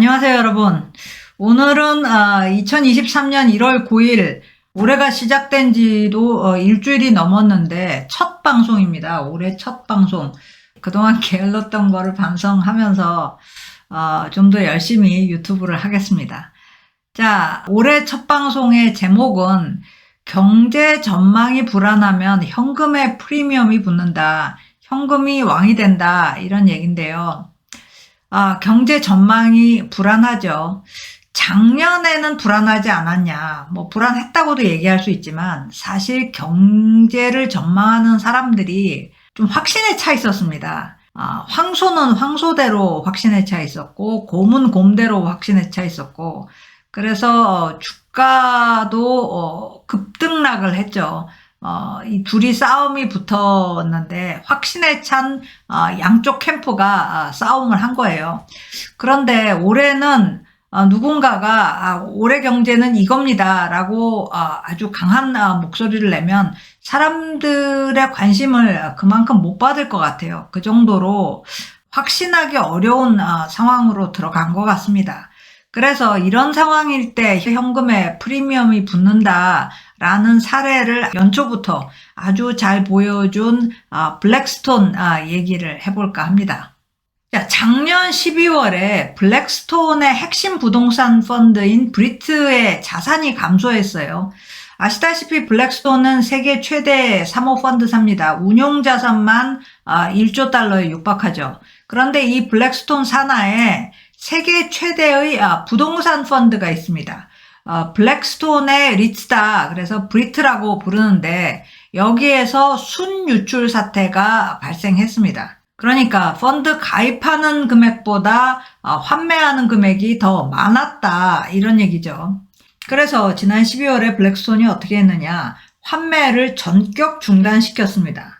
안녕하세요, 여러분. 오늘은 2023년 1월 9일 올해가 시작된 지도 일주일이 넘었는데 첫 방송입니다. 올해 첫 방송. 그동안 게을렀던 거를 반성하면서 좀 더 열심히 유튜브를 하겠습니다. 자, 올해 첫 방송의 제목은 경제 전망이 불안하면 현금에 프리미엄이 붙는다. 현금이 왕이 된다. 이런 얘기인데요. 경제 전망이 불안하죠. 작년에는 불안하지 않았냐. 뭐 불안했다고도 얘기할 수 있지만 사실 경제를 전망하는 사람들이 좀 확신에 차 있었습니다. 황소는 황소대로 확신에 차 있었고 곰은 곰대로 확신에 차 있었고 그래서 주가도 급등락을 했죠. 이 둘이 싸움이 붙었는데 확신에 찬 양쪽 캠프가 싸움을 한 거예요. 그런데 올해는 누군가가 올해 경제는 이겁니다 라고 아주 강한 목소리를 내면 사람들의 관심을 그만큼 못 받을 것 같아요. 그 정도로 확신하기 어려운 상황으로 들어간 것 같습니다. 그래서 이런 상황일 때 현금에 프리미엄이 붙는다라는 사례를 연초부터 아주 잘 보여준 블랙스톤 얘기를 해볼까 합니다. 자, 작년 12월에 블랙스톤의 핵심 부동산 펀드인 브리트의 자산이 감소했어요. 아시다시피 블랙스톤은 세계 최대 사모펀드사입니다. 운용자산만 1조 달러에 육박하죠. 그런데 이 블랙스톤 산하에 세계 최대의 부동산 펀드가 있습니다. 블랙스톤의 리츠다, 그래서 브리트라고 부르는데 여기에서 순유출 사태가 발생했습니다. 그러니까 펀드 가입하는 금액보다 환매하는 금액이 더 많았다 이런 얘기죠. 그래서 지난 12월에 블랙스톤이 어떻게 했느냐, 환매를 전격 중단시켰습니다.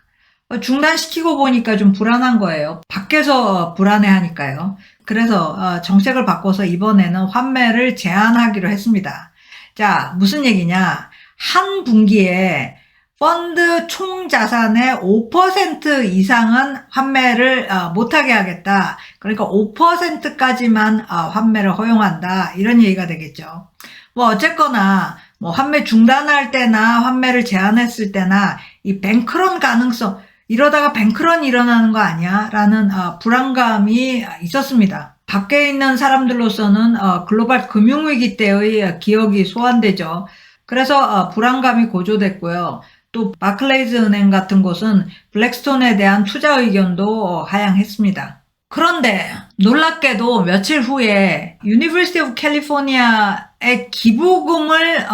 중단시키고 보니까 좀 불안한 거예요. 밖에서 불안해하니까요. 그래서 정책을 바꿔서 이번에는 환매를 제한하기로 했습니다. 자, 무슨 얘기냐? 한 분기에 펀드 총 자산의 5% 이상은 환매를 못하게 하겠다. 그러니까 5%까지만 환매를 허용한다. 이런 얘기가 되겠죠. 뭐 어쨌거나 뭐 환매 중단할 때나 환매를 제한했을 때나 이 뱅크런 가능성, 이러다가 뱅크런이 일어나는 거 아니야? 라는 불안감이 있었습니다. 밖에 있는 사람들로서는 글로벌 금융위기 때의 기억이 소환되죠. 그래서 불안감이 고조됐고요. 또 바클레이즈 은행 같은 곳은 블랙스톤에 대한 투자 의견도 하향했습니다. 그런데 놀랍게도 며칠 후에 유니버시티 오브 캘리포니아의 기부금을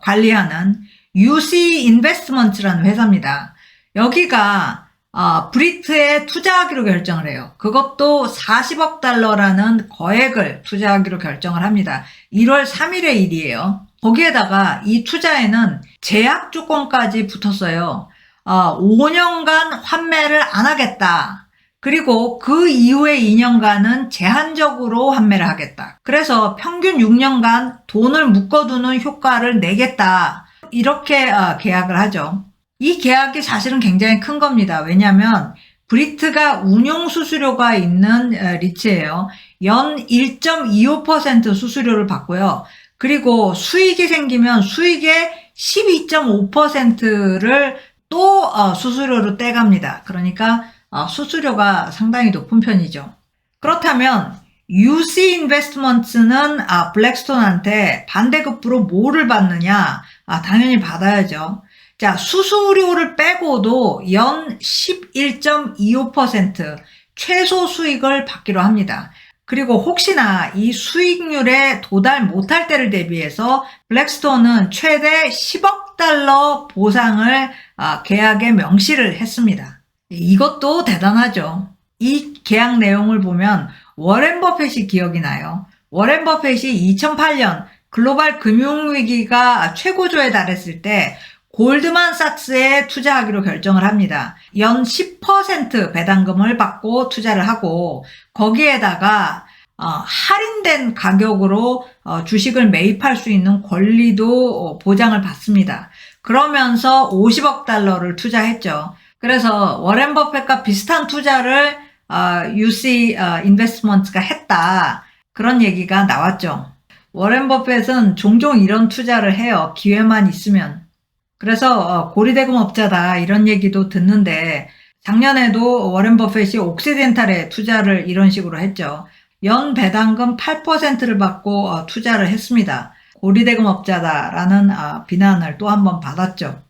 관리하는 UC 인베스트먼트라는 회사입니다. 여기가 브리트에 투자하기로 결정을 해요. 그것도 40억 달러라는 거액을 투자하기로 결정을 합니다. 1월 3일의 일이에요. 거기에다가 이 투자에는 제약 조건까지 붙었어요. 5년간 환매를 안 하겠다. 그리고 그 이후의 2년간은 제한적으로 환매를 하겠다. 그래서 평균 6년간 돈을 묶어두는 효과를 내겠다. 이렇게 계약을 하죠. 이 계약이 사실은 굉장히 큰 겁니다. 왜냐하면 브리트가 운용 수수료가 있는 리츠예요. 연 1.25% 수수료를 받고요. 그리고 수익이 생기면 수익의 12.5%를 또 수수료로 떼갑니다. 그러니까 수수료가 상당히 높은 편이죠. 그렇다면 UC 인베스트먼트는 블랙스톤한테 반대급부로 뭐를 받느냐? 당연히 받아야죠. 자, 수수료를 빼고도 연 11.25% 최소 수익을 받기로 합니다. 그리고 혹시나 이 수익률에 도달 못할 때를 대비해서 블랙스톤은 최대 10억 달러 보상을 계약에 명시를 했습니다. 이것도 대단하죠. 이 계약 내용을 보면 워렌 버핏이 기억이 나요. 워렌 버핏이 2008년 글로벌 금융위기가 최고조에 달했을 때 골드만삭스에 투자하기로 결정을 합니다. 연 10% 배당금을 받고 투자를 하고 거기에다가 할인된 가격으로 주식을 매입할 수 있는 권리도 보장을 받습니다. 그러면서 50억 달러를 투자했죠. 그래서 워렌 버핏과 비슷한 투자를 UC 인베스트먼트가 했다. 그런 얘기가 나왔죠. 워렌 버핏은 종종 이런 투자를 해요. 기회만 있으면. 그래서 고리대금업자다 이런 얘기도 듣는데 작년에도 워렌 버핏이 옥시덴탈에 투자를 이런 식으로 했죠. 연 배당금 8%를 받고 투자를 했습니다. 고리대금업자다라는 비난을 또 한 번 받았죠.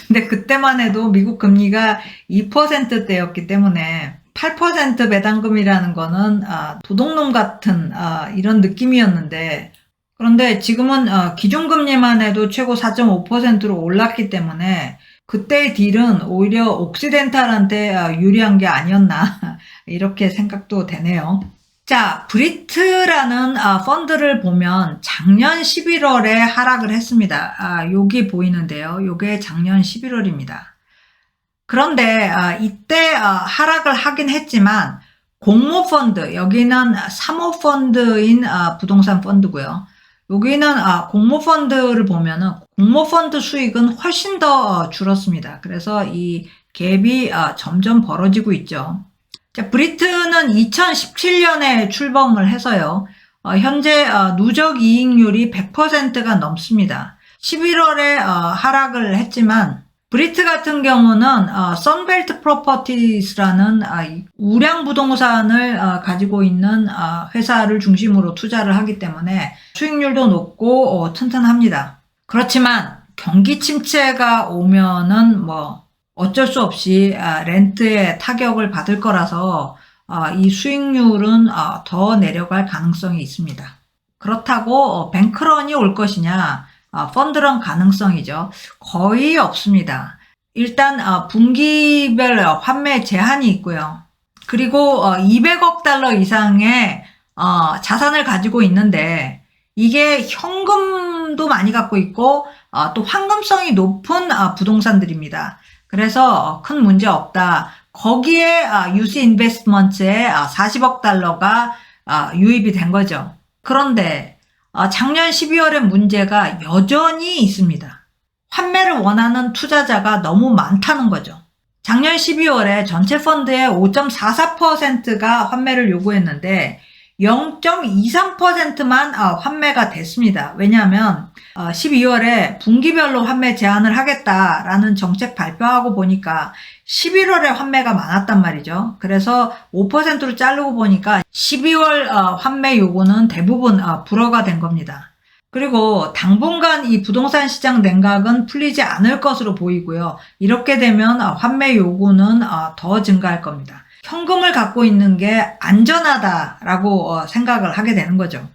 근데 그때만 해도 미국 금리가 2%대였기 때문에 8% 배당금이라는 거는 도둑놈 같은 이런 느낌이었는데, 그런데 지금은 기준금리만 해도 최고 4.5%로 올랐기 때문에 그때의 딜은 오히려 옥시덴탈한테 유리한 게 아니었나 이렇게 생각도 되네요. 자, 브리트라는 펀드를 보면 작년 11월에 하락을 했습니다. 여기 보이는데요. 요게 작년 11월입니다. 그런데 이때 하락을 하긴 했지만 공모펀드, 여기는 사모펀드인 부동산 펀드고요. 여기는 공모펀드를 보면은 공모펀드 수익은 훨씬 더 줄었습니다. 그래서 이 갭이 점점 벌어지고 있죠. 자, 브리트는 2017년에 출범을 해서요. 현재 누적 이익률이 100%가 넘습니다. 11월에 하락을 했지만 브리트 같은 경우는 선벨트 프로퍼티스라는 우량 부동산을 가지고 있는 회사를 중심으로 투자를 하기 때문에 수익률도 높고 튼튼합니다. 그렇지만 경기 침체가 오면은 뭐 어쩔 수 없이 렌트에 타격을 받을 거라서 이 수익률은 더 내려갈 가능성이 있습니다. 그렇다고 뱅크런이 올 것이냐? 펀드런 가능성이죠. 거의 없습니다. 일단 분기별 환매 제한이 있고요. 그리고 200억 달러 이상의 자산을 가지고 있는데 이게 현금도 많이 갖고 있고 또 환금성이 높은 부동산들입니다. 그래서 큰 문제 없다. 거기에 유시 인베스트먼트에 40억 달러가 유입이 된 거죠. 그런데 작년 12월의 문제가 여전히 있습니다. 환매를 원하는 투자자가 너무 많다는 거죠. 작년 12월에 전체 펀드의 5.44%가 환매를 요구했는데 0.23%만 환매가 됐습니다. 왜냐하면 12월에 분기별로 환매 제한을 하겠다라는 정책 발표하고 보니까 11월에 환매가 많았단 말이죠. 그래서 5%로 자르고 보니까 12월 환매 요구는 대부분 불허가 된 겁니다. 그리고 당분간 이 부동산 시장 냉각은 풀리지 않을 것으로 보이고요. 이렇게 되면 환매 요구는 더 증가할 겁니다. 현금을 갖고 있는 게 안전하다라고 생각을 하게 되는 거죠.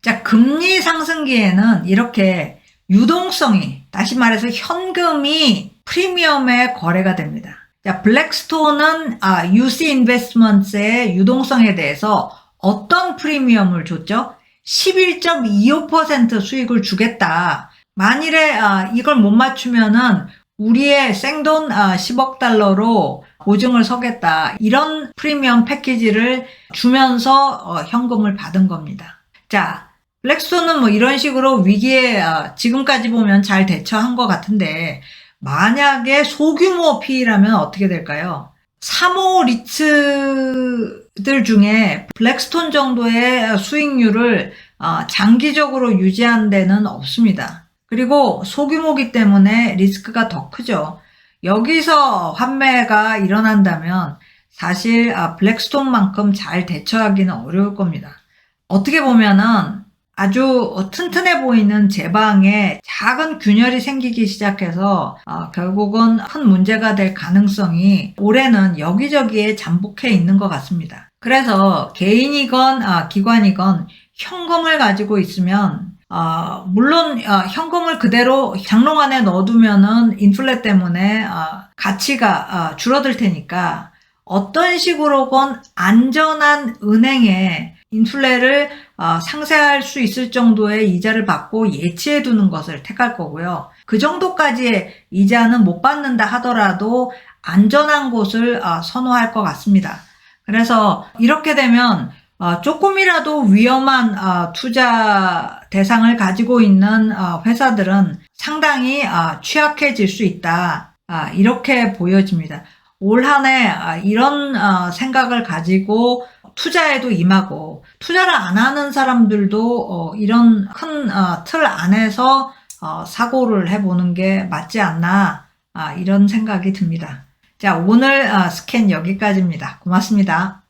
자, 금리 상승기에는 이렇게 유동성이, 다시 말해서 현금이 프리미엄에 거래가 됩니다. 자, 블랙스톤은 UC 인베스트먼트의 유동성에 대해서 어떤 프리미엄을 줬죠? 11.25% 수익을 주겠다. 만일에 이걸 못 맞추면은 우리의 생돈 10억 달러로 보증을 서겠다. 이런 프리미엄 패키지를 주면서 현금을 받은 겁니다. 자, 블랙스톤은 뭐 이런 식으로 위기에 지금까지 보면 잘 대처한 것 같은데 만약에 소규모 PE라면 어떻게 될까요? 3호 리츠들 중에 블랙스톤 정도의 수익률을 장기적으로 유지한 데는 없습니다. 그리고 소규모기 때문에 리스크가 더 크죠. 여기서 환매가 일어난다면 사실 블랙스톤만큼 잘 대처하기는 어려울 겁니다. 어떻게 보면은 아주 튼튼해 보이는 제방에 작은 균열이 생기기 시작해서 결국은 큰 문제가 될 가능성이 올해는 여기저기에 잠복해 있는 것 같습니다. 그래서 개인이건 기관이건 현금을 가지고 있으면 물론 현금을 그대로 장롱 안에 넣어두면은 인플레 때문에 가치가 줄어들 테니까 어떤 식으로건 안전한 은행에 인플레를 상쇄할 수 있을 정도의 이자를 받고 예치해 두는 것을 택할 거고요. 그 정도까지의 이자는 못 받는다 하더라도 안전한 곳을 선호할 것 같습니다. 그래서 이렇게 되면 조금이라도 위험한 투자 대상을 가지고 있는 회사들은 상당히 취약해질 수 있다. 이렇게 보여집니다. 올 한 해 이런 생각을 가지고 투자에도 임하고, 투자를 안 하는 사람들도 이런 큰 틀 안에서 사고를 해보는 게 맞지 않나, 이런 생각이 듭니다. 자, 오늘 스캔 여기까지입니다. 고맙습니다.